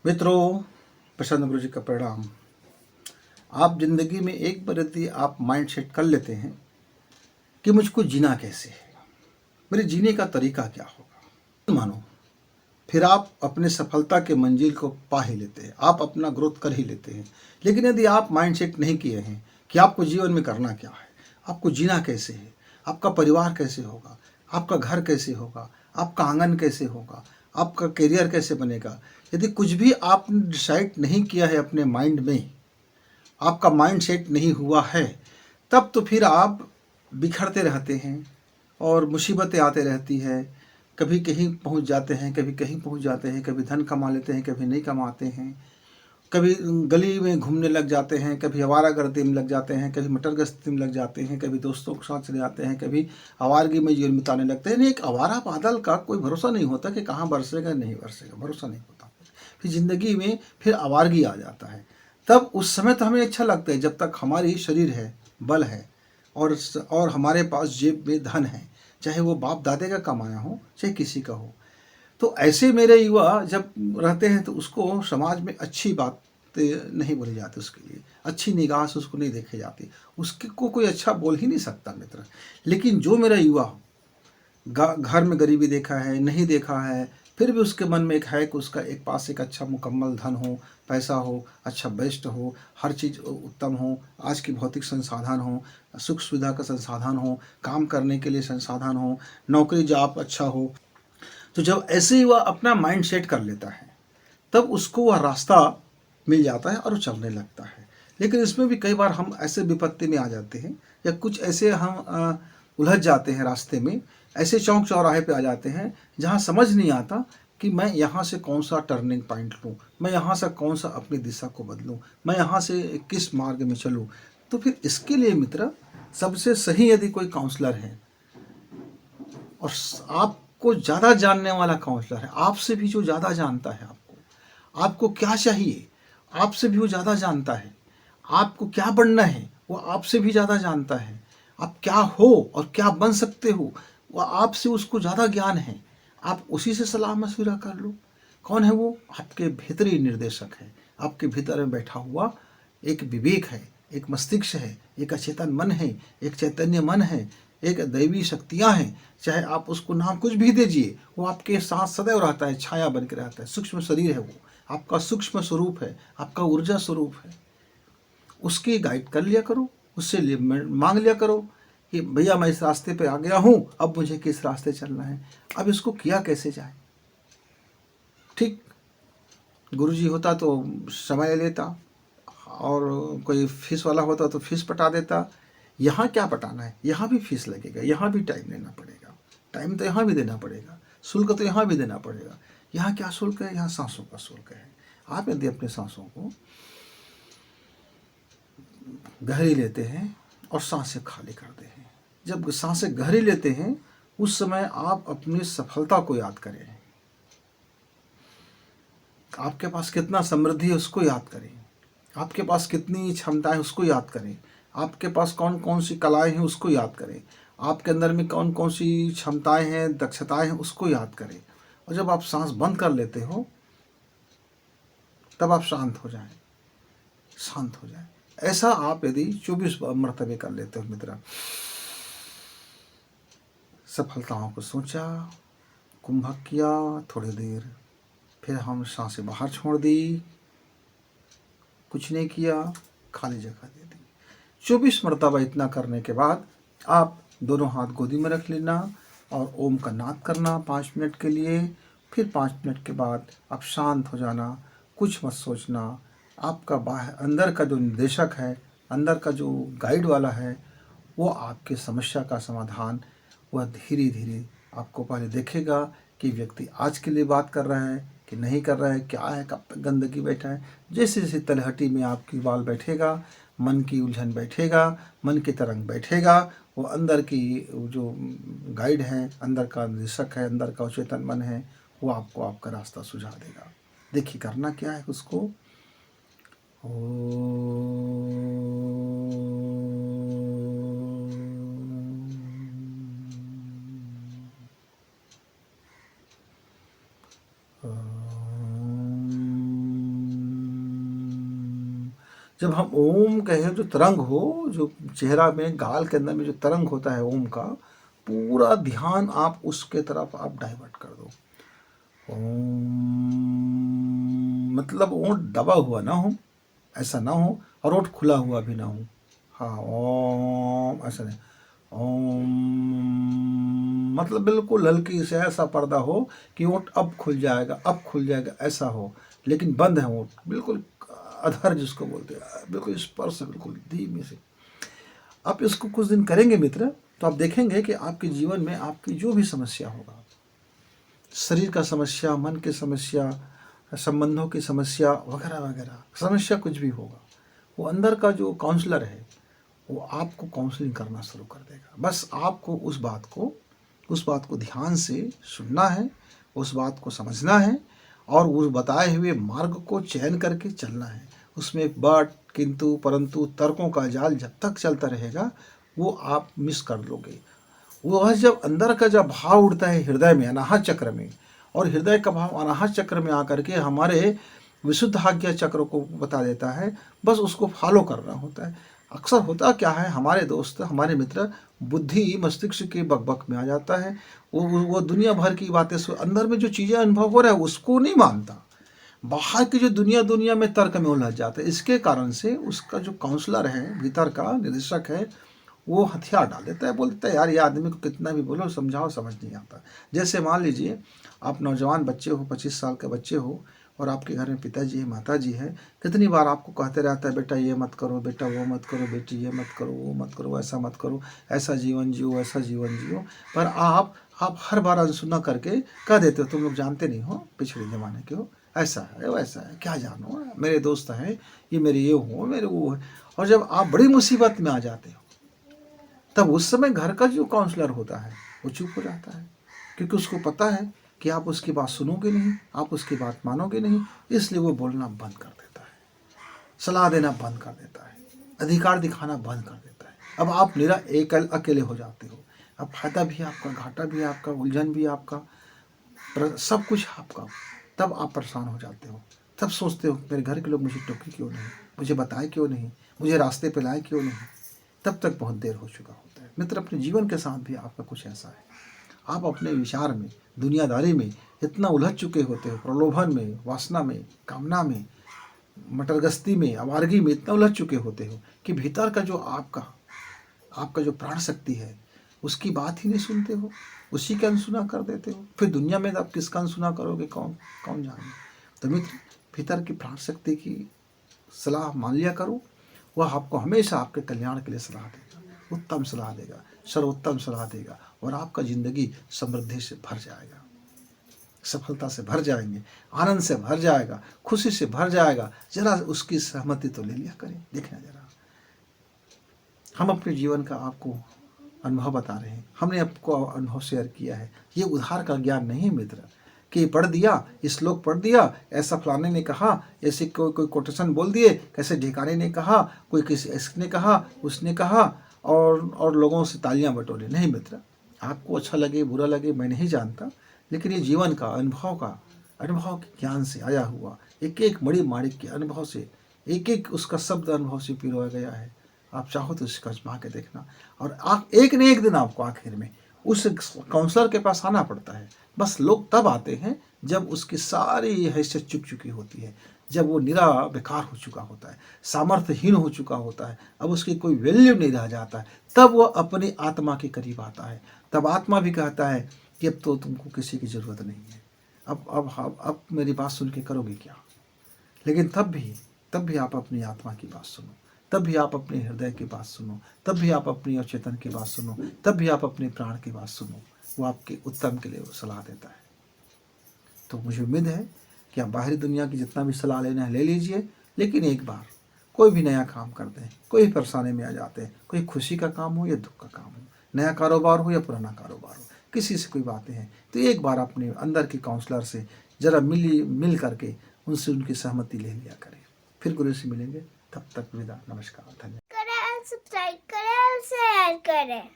मित्रों, प्रसन्न गुरु जी का प्रणाम। आप जिंदगी में एक बार यदि आप माइंड सेट कर लेते हैं कि मुझको जीना कैसे है, मेरे जीने का तरीका क्या होगा, मानो फिर आप अपने सफलता के मंजिल को पा ही लेते हैं, आप अपना ग्रोथ कर ही लेते हैं। लेकिन यदि आप माइंड सेट नहीं किए हैं कि आपको जीवन में करना क्या है, आपको जीना कैसे है, आपका परिवार कैसे होगा, आपका घर कैसे होगा, आपका आंगन कैसे होगा, आपका करियर कैसे बनेगा, यदि कुछ भी आपने डिसाइड नहीं किया है अपने माइंड में, आपका माइंड सेट नहीं हुआ है, तब तो फिर आप बिखरते रहते हैं और मुसीबतें आते रहती है। कभी कहीं पहुंच जाते हैं, कभी कहीं पहुंच जाते हैं, कभी धन कमा लेते हैं, कभी नहीं कमाते हैं, कभी गली में घूमने लग जाते हैं, कभी आवारागर्दी में लग जाते हैं, कभी मटर गश्ती में लग जाते हैं, कभी दोस्तों के साथ चले जाते हैं, कभी आवारगी में जीवन बिताने लगते हैं। एक आवारा बादल का कोई भरोसा नहीं होता कि कहाँ बरसेगा नहीं बरसेगा, भरोसा नहीं होता। फिर ज़िंदगी में फिर आवारगी आ जाता है। तब उस समय तो हमें अच्छा लगता है जब तक हमारी शरीर है, बल है और हमारे पास जेब में धन है, चाहे वो बाप दादे का कमाया हो चाहे किसी का हो। तो ऐसे मेरे युवा जब रहते हैं तो उसको समाज में अच्छी बात नहीं बोली जाती, उसके लिए अच्छी निगाह से उसको नहीं देखे जाती, उसके को कोई अच्छा बोल ही नहीं सकता मित्र। लेकिन जो मेरा युवा घर में गरीबी देखा है, नहीं देखा है, फिर भी उसके मन में एक है कि उसका एक पास एक अच्छा मुकम्मल धन हो, पैसा हो, अच्छा बेस्ट हो, हर चीज़ उत्तम हो, आज की भौतिक संसाधन हो, सुख सुविधा का संसाधन हो, काम करने के लिए संसाधन हो, नौकरी जॉब अच्छा हो। तो जब ऐसे ही वह अपना माइंड सेट कर लेता है तब उसको वह रास्ता मिल जाता है और वो चलने लगता है। लेकिन इसमें भी कई बार हम ऐसे विपत्ति में आ जाते हैं या कुछ ऐसे हम उलझ जाते हैं रास्ते में, ऐसे चौक चौराहे पे आ जाते हैं जहाँ समझ नहीं आता कि मैं यहाँ से कौन सा टर्निंग पॉइंट लूँ, मैं यहाँ से कौन सा अपनी दिशा को बदलूँ, मैं यहाँ से किस मार्ग में चलूँ। तो फिर इसके लिए मित्र सबसे सही यदि कोई काउंसलर है और आपको ज़्यादा जानने वाला काउंसलर है, आपसे भी जो ज़्यादा जानता है, आपको क्या चाहिए आपसे भी वो ज़्यादा जानता है, आपको क्या बनना है वो आपसे भी ज़्यादा जानता है, आप क्या हो और क्या बन सकते हो वो आपसे उसको ज़्यादा ज्ञान है। आप उसी से सलाह मशविरा कर लो। कौन है वो? आपके भीतरी निर्देशक है, आपके भीतर में बैठा हुआ एक विवेक है, एक मस्तिष्क है, एक अचेतन मन है, एक चैतन्य मन है, एक दैवी शक्तियाँ हैं। चाहे आप उसको नाम कुछ भी दीजिए, वो आपके साथ सदैव रहता है, छाया बन के रहता है, सूक्ष्म शरीर है वो, आपका सूक्ष्म स्वरूप है, आपका ऊर्जा स्वरूप है। उसकी गाइड कर लिया करो, उससे मांग लिया करो कि भैया मैं इस रास्ते पे आ गया हूँ, अब मुझे किस रास्ते चलना है, अब इसको किया कैसे जाए। ठीक, गुरुजी होता तो समय लेता और कोई फीस वाला होता तो फीस पटा देता। यहाँ क्या पटाना है, यहाँ भी फीस लगेगा, यहाँ भी टाइम लेना पड़ेगा, टाइम तो यहाँ भी देना पड़ेगा, शुल्क तो यहाँ भी देना पड़ेगा। यहाँ क्या शुल्क है? यहाँ सांसों का शुल्क है। आप यदि अपने सांसों को गहरी लेते हैं और सांसें खाली करते हैं, जब सांसें गहरी लेते हैं उस समय आप अपनी सफलता को याद करें, आपके पास कितना समृद्धि है उसको याद करें, आपके पास कितनी क्षमताएं उसको याद करें, आपके पास कौन कौन सी कलाएं हैं उसको याद करें, आपके अंदर में कौन कौन सी क्षमताएं हैं, दक्षताएं हैं, उसको याद करें। और जब आप सांस बंद कर लेते हो तब आप शांत हो जाएं, शांत हो जाएं। ऐसा आप यदि 24 मरतबे कर लेते हो मित्र, सफलताओं को सोचा, कुंभक किया थोड़ी देर, फिर हम सांसें बाहर छोड़ दी, कुछ नहीं किया, खाली जगह दे दी। 24 मरतबा इतना करने के बाद आप दोनों हाथ गोदी में रख लेना और ओम का नाद करना 5 मिनट के लिए। फिर 5 मिनट के बाद आप शांत हो जाना, कुछ मत सोचना। आपका बाहर अंदर का जो निर्देशक है, अंदर का जो गाइड वाला है, वो आपके समस्या का समाधान वह धीरे धीरे आपको पहले देखेगा कि व्यक्ति आज के लिए बात कर रहा है कि नहीं कर रहा है, क्या है, कब तक गंदगी बैठा है। जैसे जैसे तलहटी में आपकी बाल बैठेगा, मन की उलझन बैठेगा, मन की तरंग बैठेगा, वो अंदर की जो गाइड है, अंदर का निर्देशक है, अंदर का चेतन मन है, वो आपको आपका रास्ता सुझा देगा। देखिए करना क्या है उसको। जब हम ओम कहें, जो तरंग हो, जो चेहरा में, गाल के अंदर में जो तरंग होता है ओम का, पूरा ध्यान आप उसके तरफ आप डाइवर्ट कर दो। ओम मतलब ओंठ दबा हुआ ना हो, ऐसा ना हो, और ओंठ खुला हुआ भी ना हो। हाँ, ओम ऐसा नहीं। ओम मतलब बिल्कुल हल्की से ऐसा पर्दा हो कि ओंठ अब खुल जाएगा, अब खुल जाएगा, ऐसा हो, लेकिन बंद है ओंठ, बिल्कुल अधर जिसको बोलते हैं, बिल्कुल स्पर्श, बिल्कुल धीमे से। आप इसको कुछ दिन करेंगे मित्र, तो आप देखेंगे कि आपके जीवन में आपकी जो भी समस्या होगा, शरीर का समस्या, मन की समस्या, संबंधों की समस्या वगैरह वगैरह, समस्या कुछ भी होगा, वो अंदर का जो काउंसलर है वो आपको काउंसलिंग करना शुरू कर देगा। बस आपको उस बात को ध्यान से सुनना है, उस बात को समझना है, और उस बताए हुए मार्ग को चयन करके चलना है। उसमें बट, किंतु, परंतु, तर्कों का जाल जब तक चलता रहेगा वो आप मिस कर लोगे। वह जब अंदर का जब भाव उठता है हृदय में, अनाहत चक्र में, और हृदय का भाव अनाहत चक्र में आकर के हमारे विशुद्ध आज्ञा चक्र को बता देता है, बस उसको फॉलो करना होता है। अक्सर होता क्या है, हमारे दोस्त, हमारे मित्र, बुद्धि मस्तिष्क के बकबक में आ जाता है, वो दुनिया भर की बातें, अंदर में जो चीज़ें अनुभव हो रहा है उसको नहीं मानता, बाहर की जो दुनिया में तर्क में उलझ जाता है। इसके कारण से उसका जो काउंसलर है, भीतर का निदेशक है, वो हथियार डाल देता है, बोल देता है यार ये आदमी को कितना भी बोलो समझाओ समझ नहीं आता। जैसे मान लीजिए आप नौजवान बच्चे हो, 25 साल के बच्चे हो, और आपके घर में पिताजी है, माताजी है, कितनी बार आपको कहते रहता है बेटा ये मत करो, बेटा वो मत करो, बेटी ये मत करो, वो मत करो, ऐसा मत करो, ऐसा जीवन जियो, ऐसा जीवन जियो, पर आप हर बार अनसुना करके कह देते हो तुम लोग जानते नहीं हो, पिछड़े ज़माने के हो, ऐसा है वैसा है, क्या जानो, मेरे दोस्त हैं, ये मेरे ये हो, मेरे वो है। और जब आप बड़ी मुसीबत में आ जाते हो, तब उस समय घर का जो काउंसलर होता है वो चुप हो जाता है, क्योंकि उसको पता है कि आप उसकी बात सुनोगे नहीं, आप उसकी बात मानोगे नहीं, इसलिए वो बोलना बंद कर देता है, सलाह देना बंद कर देता है, अधिकार दिखाना बंद कर देता है। अब आप निरा एकल अकेले हो जाते हो, अब फायदा भी आपका, घाटा भी आपका, उलझन भी आपका, सब कुछ आपका। तब आप परेशान हो जाते हो, तब सोचते हो मेरे घर के लोग मुझे टोके क्यों नहीं, मुझे बताए क्यों नहीं, मुझे रास्ते पे लाए क्यों नहीं। तब तक बहुत देर हो चुका होता है। मित्र, अपने जीवन के साथ भी आपका कुछ ऐसा है, आप अपने विचार में, दुनियादारी में इतना उलझ चुके होते हो, प्रलोभन में, वासना में, कामना में, मटरगस्ती में, आवारगी में इतना उलझ चुके होते हो कि भीतर का जो आपका जो प्राण शक्ति है उसकी बात ही नहीं सुनते हो, उसी का अनसुना कर देते हो। फिर दुनिया में आप किसका अनसुना करोगे, कौन कौन जाने। तो मित्र, भीतर की प्राण शक्ति की सलाह मान लिया करो, वह आपको हमेशा आपके कल्याण के लिए सलाह देगा, उत्तम सलाह देगा, सर्वोत्तम सलाह देगा, और आपका ज़िंदगी समृद्धि से भर जाएगा, सफलता से भर जाएंगे, आनंद से भर जाएगा, खुशी से भर जाएगा। जरा उसकी सहमति तो ले लिया करें, देखना जरा। हम अपने जीवन का आपको अनुभव बता रहे हैं, हमने आपको अनुभव शेयर किया है। ये उधार का ज्ञान नहीं मित्र कि पढ़ दिया, श्लोक पढ़ दिया, ऐसा फलाने ने कहा, ऐसे कोई कोटेशन बोल दिए, कैसे ढिकाने ने कहा, कोई किसी इसने कहा, उसने कहा, और लोगों से तालियां बटोरे। नहीं मित्र, आपको अच्छा लगे बुरा लगे मैं नहीं जानता, लेकिन ये जीवन का अनुभव के ज्ञान से आया हुआ, एक एक मणि माणिक के अनुभव से, एक एक उसका शब्द अनुभव से पिरोया गया है। आप चाहो तो इसको आजमा के देखना, और आप एक न एक दिन आपको आखिर में उस काउंसलर के पास आना पड़ता है। बस लोग तब आते हैं जब उसकी सारी हैसियत चुक चुकी होती है, जब वो निरा बेकार हो चुका होता है, सामर्थ्यहीन हो चुका होता है, अब उसकी कोई वैल्यू नहीं रह जाता है, तब वो अपनी आत्मा के करीब आता है। तब आत्मा भी कहता है कि अब तो तुमको किसी की ज़रूरत नहीं है, अब मेरी बात सुन के करोगे क्या। लेकिन तब भी आप अपनी आत्मा की बात सुनो, तब भी आप अपने हृदय की बात सुनो, तब भी आप अपनी अवचेतन की बात सुनो, तब भी आप अपने प्राण की बात सुनो। वो आपके उत्तम के लिए वो सलाह देता है। तो मुझे उम्मीद है कि आप बाहरी दुनिया की जितना भी सलाह लेना है ले लीजिए, लेकिन एक बार कोई भी नया काम करते हैं, कोई परेशानी में आ जाते हैं, कोई खुशी का काम हो या दुख का काम हो, नया कारोबार हो या पुराना कारोबार हो, किसी से कोई बातें हैं, तो एक बार अपने अंदर के काउंसलर से ज़रा मिल करके उनसे उनकी सहमति ले लिया करें। फिर गुरु से मिलेंगे, तब तक विदा, नमस्कार, धन्यवाद। करें, सब्सक्राइब करें और शेयर करें।